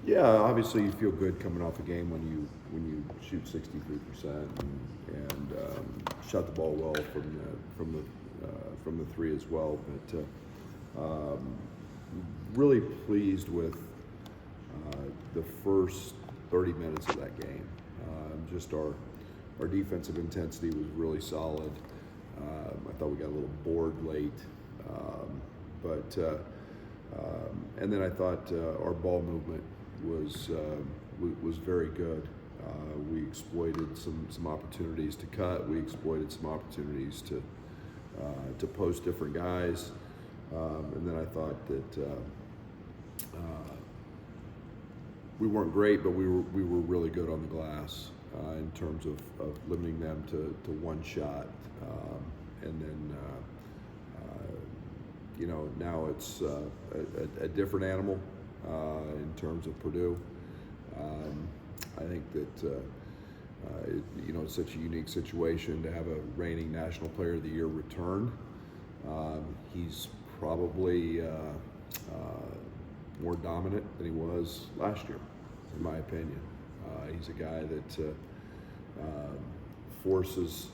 Yeah, obviously you feel good coming off a game when you shoot 63% and shot the ball well from the three as well. But really pleased with the first 30 minutes of that game. Just our defensive intensity was really solid. I thought we got a little bored late, and then I thought our ball movement was very good. We exploited some opportunities to cut. We exploited some opportunities to post different guys, and then I thought that we weren't great, but we were really good on the glass in terms of limiting them to one shot, and then now it's a different animal in terms of Purdue. I think that it's such a unique situation to have a reigning National Player of the Year return. He's probably more dominant than he was last year, in my opinion. He's a guy that forces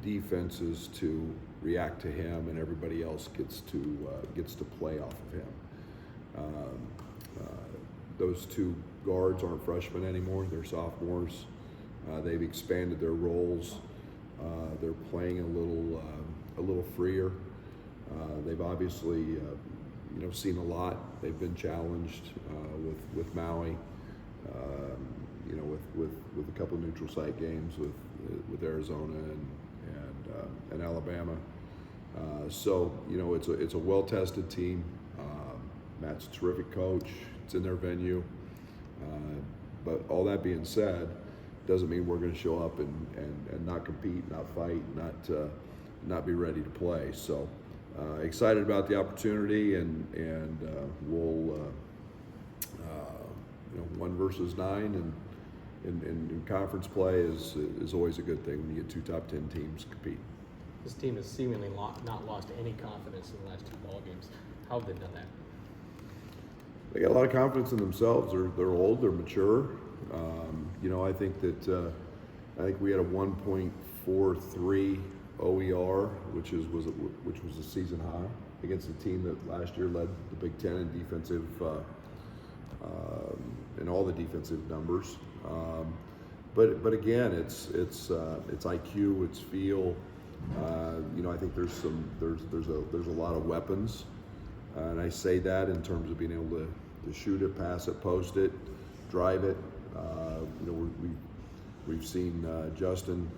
defenses to react to him, and everybody else gets to play off of him. Those two guards aren't freshmen anymore; they're sophomores. They've expanded their roles. They're playing a little freer. They've obviously seen a lot. They've been challenged with Maui, with a couple of neutral site games with Arizona and Alabama. So it's a well-tested team. Matt's a terrific coach. It's in their venue. But all that being said, doesn't mean we're going to show up and not compete, not fight, not be ready to play. So excited about the opportunity, and we'll 1 versus 9 in conference play is always a good thing when you get 2 top 10 teams compete. This team has seemingly not lost any confidence in the last 2 ball games. How have they done that? They got a lot of confidence in themselves. They're old. They're mature. I think we had a 1.43 OER, which was a season high against a team that last year led the Big Ten in defensive in all the defensive numbers. But again, it's IQ, it's feel. I think there's a lot of weapons, and I say that in terms of being able to shoot it, pass it, post it, drive it. We've seen Justin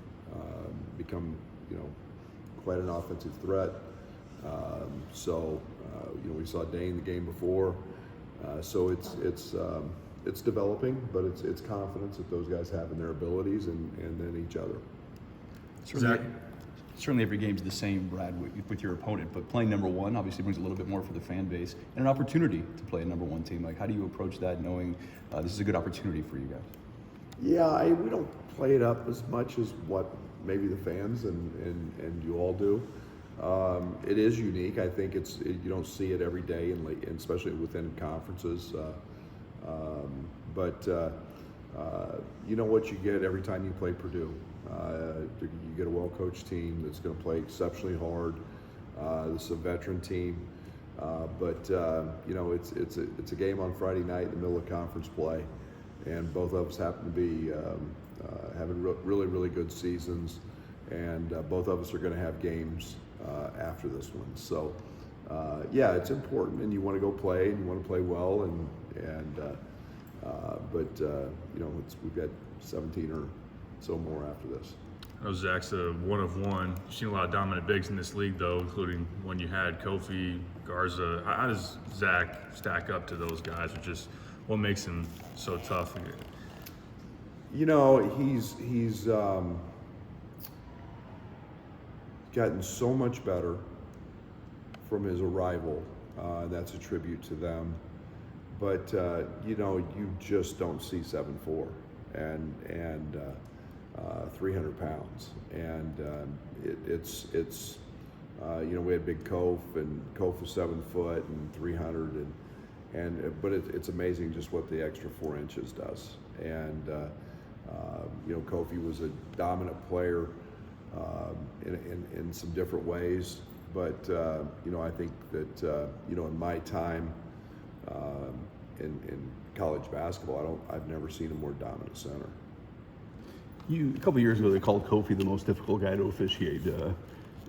become quite an offensive threat. We saw Dane the game before. So it's developing, but it's confidence that those guys have in their abilities and then each other. Certainly every game's the same, Brad, with your opponent, but playing number one obviously brings a little bit more for the fan base and an opportunity to play a number one team. Like, how do you approach that, knowing this is a good opportunity for you guys? Yeah, we don't play it up as much as what maybe the fans and you all do. It is unique. I think you don't see it every day, and especially within conferences. But you know what you get every time you play Purdue. You get a well-coached team that's going to play exceptionally hard. This is a veteran team, but it's a game on Friday night in the middle of conference play, and both of us happen to be having really good seasons, and both of us are going to have games after this one. So it's important, and you want to go play, and you want to play well, we've got 17 or so more after this. I know Zach's a 1 of 1. You've seen a lot of dominant bigs in this league, though, including when you had Kofi, Garza. How does Zach stack up to those guys? Or just what makes him so tough? He's gotten so much better from his arrival. That's a tribute to them. But you just don't see 7'4" and 300 pounds, and it's We had Big Kof, and Kof was 7 foot and 300, but it's amazing just what the extra 4 inches does. And Kofi was a dominant player in some different ways, but I think that in my time in college basketball, I've never seen a more dominant center. A couple years ago, they called Kofi the most difficult guy to officiate.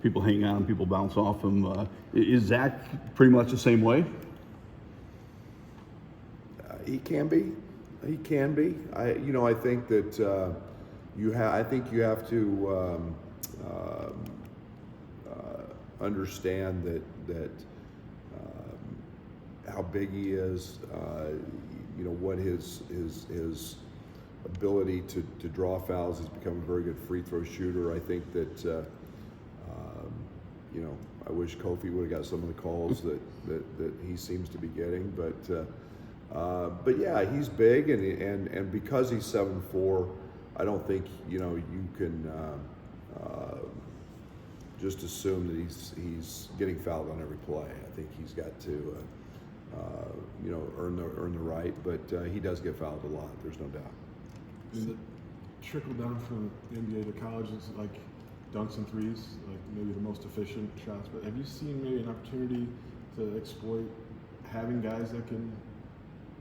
People hang on, people bounce off him. Is Zach pretty much the same way? He can be. He can be. I think that I think you have to understand that how big he is. What his ability to draw fouls. He's become a very good free throw shooter. I think that I wish Kofi would have got some of the calls that he seems to be getting, but yeah, he's big, and because he's 7'4", I don't think you can just assume that he's getting fouled on every play. I think he's got to earn the right, but he does get fouled a lot. There's no doubt. Does it trickle down from the NBA to college? It's like dunks and threes, like maybe the most efficient shots. But have you seen maybe an opportunity to exploit having guys that can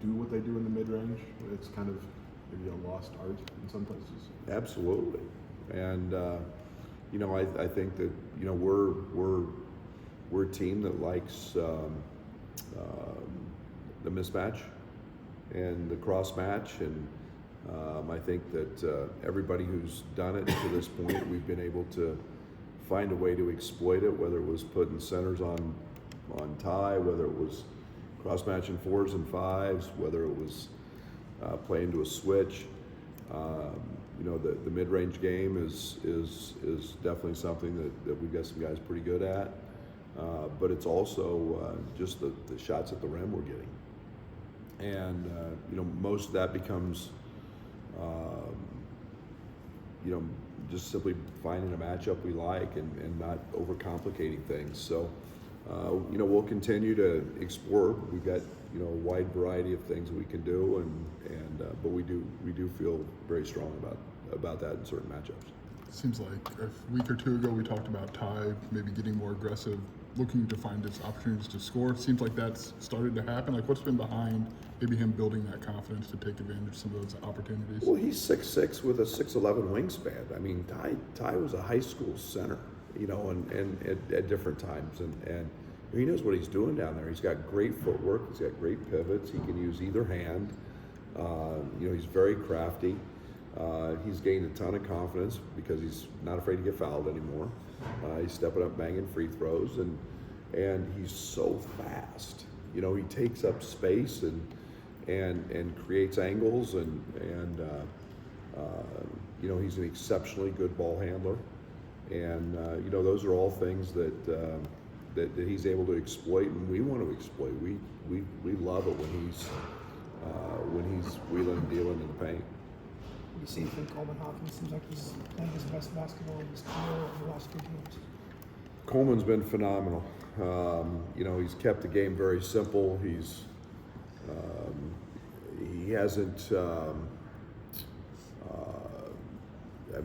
do what they do in the mid-range? It's kind of maybe a lost art in some places. Absolutely, and I think that we're a team that likes the mismatch and the cross match, and I think that everybody who's done it to this point, we've been able to find a way to exploit it, whether it was putting centers on tie, whether it was cross matching 4s and 5s, whether it was playing to a switch. The mid-range game is definitely something that we've got some guys pretty good at, but it's also just the shots at the rim we're getting, and most of that becomes just simply finding a matchup we like and not overcomplicating things. So we'll continue to explore. We've got a wide variety of things we can do, but we do feel very strong about that in certain matchups. Seems like a week or two ago we talked about Ty maybe getting more aggressive, looking to find his opportunities to score. Seems like that's started to happen. Like, what's been behind maybe him building that confidence to take advantage of some of those opportunities? Well, he's 6'6" with a 6'11" wingspan. I mean, Ty was a high school center, and at different times, and he knows what he's doing down there. He's got great footwork. He's got great pivots. He can use either hand. He's very crafty. He's gained a ton of confidence because he's not afraid to get fouled anymore. He's stepping up, banging free throws, and he's so fast. He takes up space and creates angles, and he's an exceptionally good ball handler. And those are all things that he's able to exploit, and we want to exploit. We love it when he's wheeling and dealing in the paint. What do you see from Coleman Hawkins? Seems like he's playing his best basketball in his career over the last few games. Coleman's been phenomenal. He's kept the game very simple. He hasn't.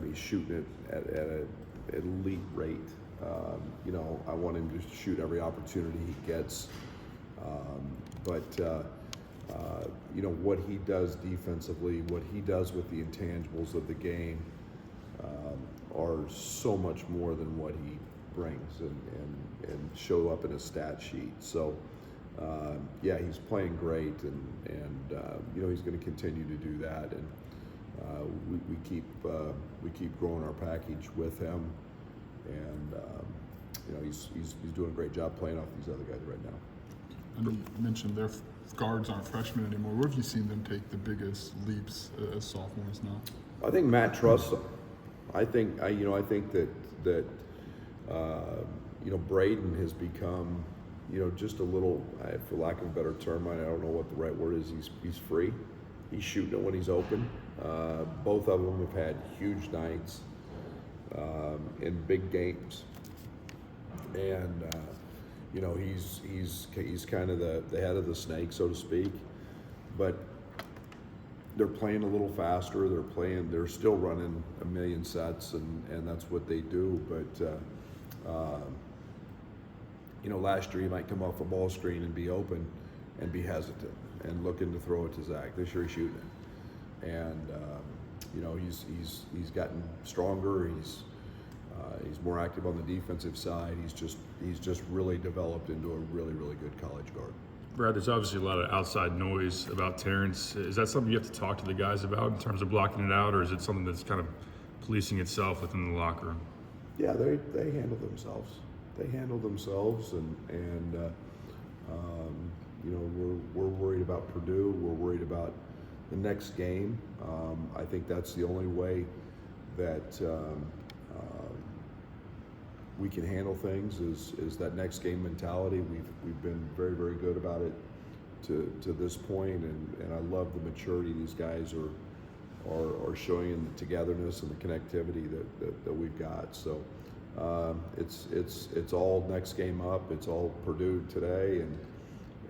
He's shooting it at an elite rate. I want him to shoot every opportunity he gets. What he does defensively, what he does with the intangibles of the game, are so much more than what he brings and show up in a stat sheet. So, he's playing great, and he's going to continue to do that. And we keep growing our package with him, and he's doing a great job playing off these other guys right now. I know you mentioned their guards aren't freshmen anymore. Where have you seen them take the biggest leaps as sophomores now? I think Matt trusts them. I think that Braden has become just a little, for lack of a better term, I don't know what the right word is. He's free. He's shooting it when he's open. Both of them have had huge nights in big games. and you know, he's kind of the head of the snake, so to speak. But they're playing a little faster. They're still running a million sets, and that's what they do. But you know, last year he might come off a ball screen and be open and be hesitant and looking to throw it to Zach. This year he's shooting it, and you know, he's gotten stronger. He's more active on the defensive side. He's just really developed into a really good college guard. Brad, there's obviously a lot of outside noise about Terrence. Is that something you have to talk to the guys about in terms of blocking it out, or is it something that's kind of policing itself within the locker room? Yeah, they handle themselves. They handle themselves, and you know, we're worried about Purdue. We're worried about the next game. I think that's the only way that we can handle things is that next game mentality. We've been very good about it to this point, and I love the maturity these guys are showing in the togetherness and the connectivity that we've got. So it's all next game up. It's all Purdue today,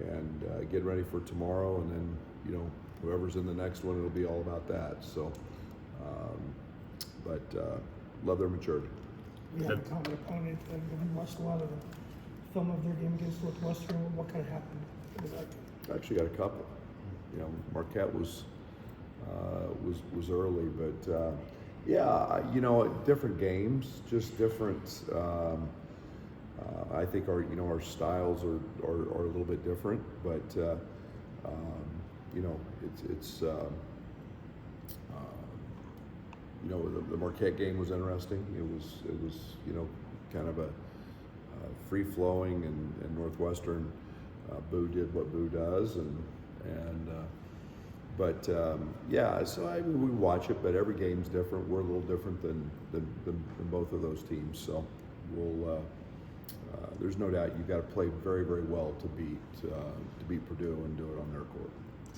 and get ready for tomorrow, and then, you know, whoever's in the next one, it'll be all about that. So, but love their maturity. We have a common opponent, and we watched a lot of the film of their game against Northwestern. What kind of happened? What was that? Actually got a couple. You know, Marquette was early, but yeah, you know, different games, just different. I think our styles are a little bit different, but you know, it's you know, the Marquette game was interesting. It was you know, kind of a free flowing, and Northwestern, Boo did what Boo does, but yeah, so we watch it, but every game's different. We're a little different than both of those teams, so we'll. There's no doubt you've got to play very well to beat Purdue and do it on their court.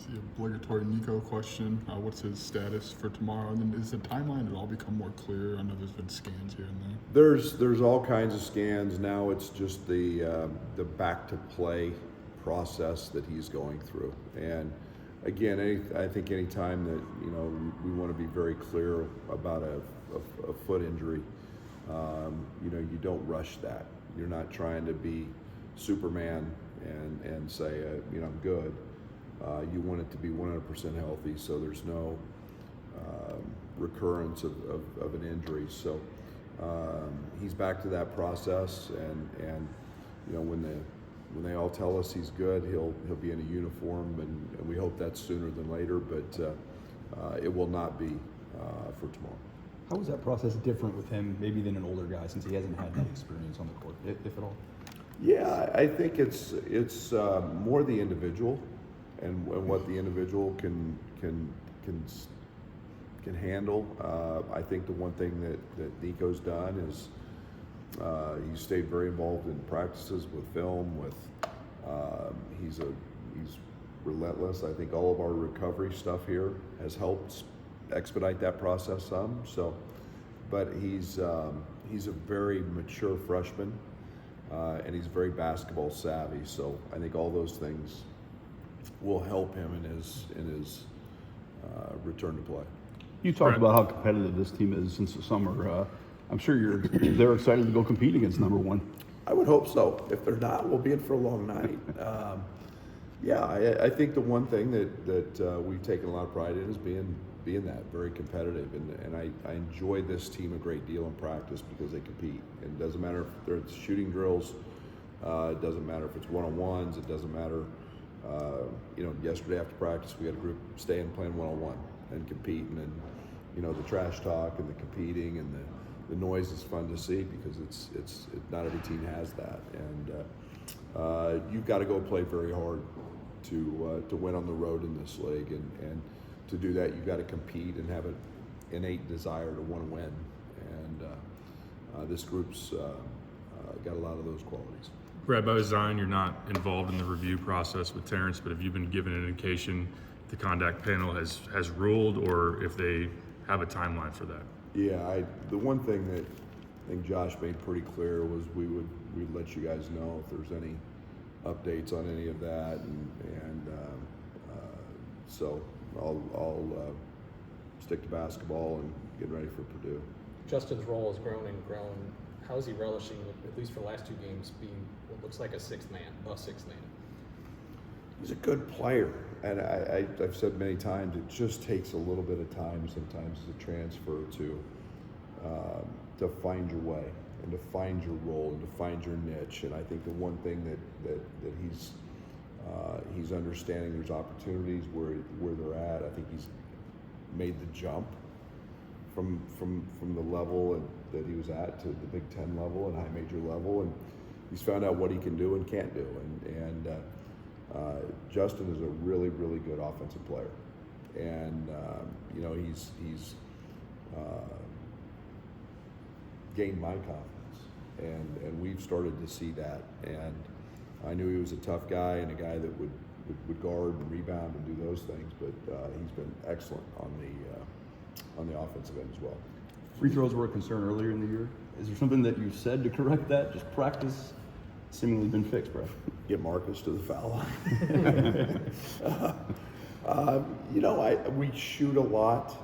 The obligatory Nico question, what's his status for tomorrow? And then is the timeline at all become more clear? I know there's been scans here and there. There's all kinds of scans. Now it's just the back to play process that he's going through. And again, I think any time that, you know, we want to be very clear about a foot injury, you know, you don't rush that. You're not trying to be Superman and say, you know, I'm good. You want it to be 100% healthy, so there's no recurrence of an injury. So he's back to that process, and you know, when they all tell us he's good, he'll be in a uniform, and we hope that's sooner than later. But it will not be for tomorrow. How was that process different with him, maybe than an older guy, since he hasn't had that experience on the court, if at all? Yeah, I think it's more the individual and what the individual can handle. I think the one thing that Nico's done is he's stayed very involved in practices with film. He's relentless. I think all of our recovery stuff here has helped expedite that process some. So, but he's a very mature freshman, and he's very basketball savvy. So I think all those things will help him in his return to play. You talked about how competitive this team is since the summer. I'm sure they're excited to go compete against number one. I would hope so. If they're not, we'll be in for a long night. Yeah, I think the one thing that we've taken a lot of pride in is being that very competitive, and I enjoy this team a great deal in practice because they compete. And it doesn't matter if they're shooting drills, it doesn't matter if it's one-on-ones, it doesn't matter. You know, yesterday after practice, we had a group staying playing one-on-one and competing, and you know, the trash talk and the competing and the noise is fun to see because it's not every team has that, and you've got to go play very hard to win on the road in this league, and to do that you've got to compete and have an innate desire to want to win, and this group's got a lot of those qualities. Brad, by design, you're not involved in the review process with Terrence, but have you been given an indication the conduct panel has ruled, or if they have a timeline for that? Yeah, the one thing that I think Josh made pretty clear was we we'd let you guys know if there's any updates on any of that, and so I'll stick to basketball and get ready for Purdue. Justin's role has grown and grown. How's he relishing, at least for the last 2 games, being what looks like a 6th man, a 6th man? He's a good player, and I've said many times it just takes a little bit of time sometimes to transfer to find your way and to find your role and to find your niche. And I think the one thing that he's understanding, there's opportunities where they're at. I think he's made the jump from the level that he was at to the Big Ten level and high major level, and he's found out what he can do and can't do. And Justin is a really, really good offensive player, and you know, he's gained my confidence, and we've started to see that. And I knew he was a tough guy and a guy that would guard and rebound and do those things, but he's been excellent on the offensive end as well. Free throws were a concern earlier in the year. Is there something that you said to correct that? Just practice seemingly been fixed, Brad. Get Marcus to the foul line. You know, we shoot a lot.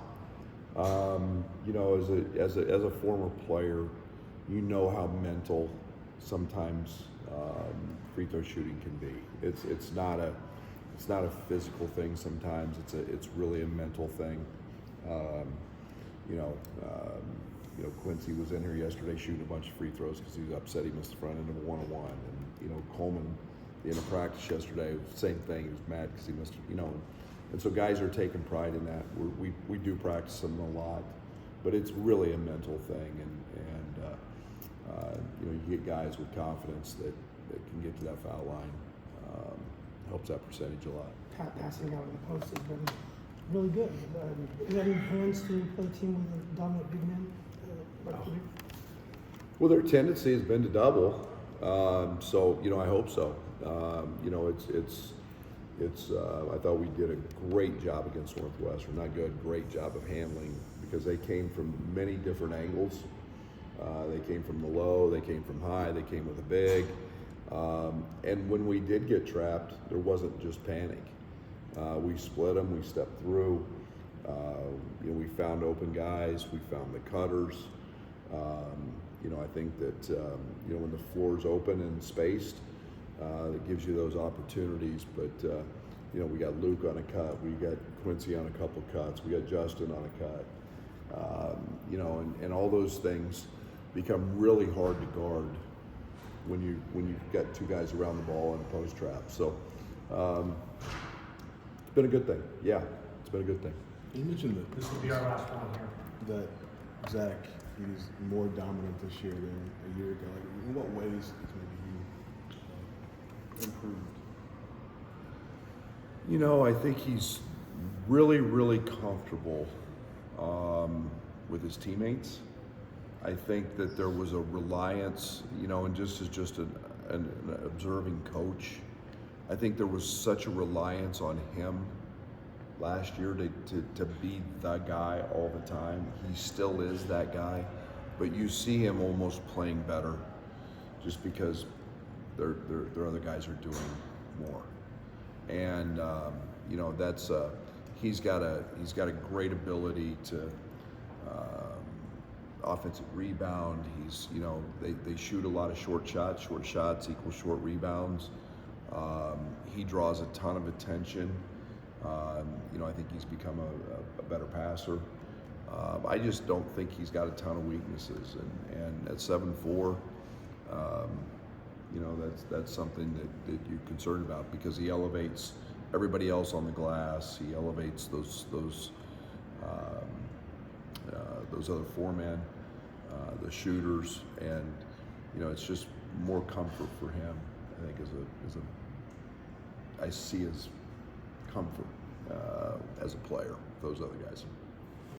You know, as a former player, you know how mental sometimes free throw shooting can be. It's not a physical thing sometimes. It's really a mental thing. You know, Quincy was in here yesterday shooting a bunch of free throws because he was upset he missed the front end of a 1-on-1. And you know, Coleman, the end of practice yesterday, same thing. He was mad because he missed. You know, and so guys are taking pride in that. We do practice them a lot, but it's really a mental thing. And you know, you get guys with confidence that can get to that foul line. Helps that percentage a lot. Passing out in the post has been really good. Is that enhanced to play a team with a dominant big man? Well, their tendency has been to double, so you know, I hope so. You know, it's. I thought we did a great job against Northwestern. Not good, great job of handling, because they came from many different angles. They came from the low, they came from high, they came with a big. And when we did get trapped, there wasn't just panic. We split them, we stepped through. You know, we found open guys, we found the cutters. You know, I think that you know, when the floor's open and spaced, it gives you those opportunities. But you know, we got Luke on a cut, we got Quincy on a couple cuts, we got Justin on a cut. You know, and all those things become really hard to guard when you've got 2 guys around the ball in a post trap. So it's been a good thing. Yeah, it's been a good thing. You mentioned that This will be our last one here. that Zach is more dominant this year than a year ago. Like, in what ways has maybe he improved? You know, I think he's really, really comfortable with his teammates. I think that there was a reliance, you know, and just as an observing coach, I think there was such a reliance on him last year to be the guy all the time. He still is that guy, but you see him almost playing better just because their other guys are doing more. And you know, that's he's got a great ability to offensive rebound. He's, you know, they shoot a lot of short shots. Short shots equal short rebounds. He draws a ton of attention. You know, I think he's become a better passer. I just don't think he's got a ton of weaknesses. And at 7'4", you know, that's something that you're concerned about, because he elevates everybody else on the glass. He elevates those other 4 men, the shooters, and you know, it's just more comfort for him. I think I see as comfort as a player, those other guys.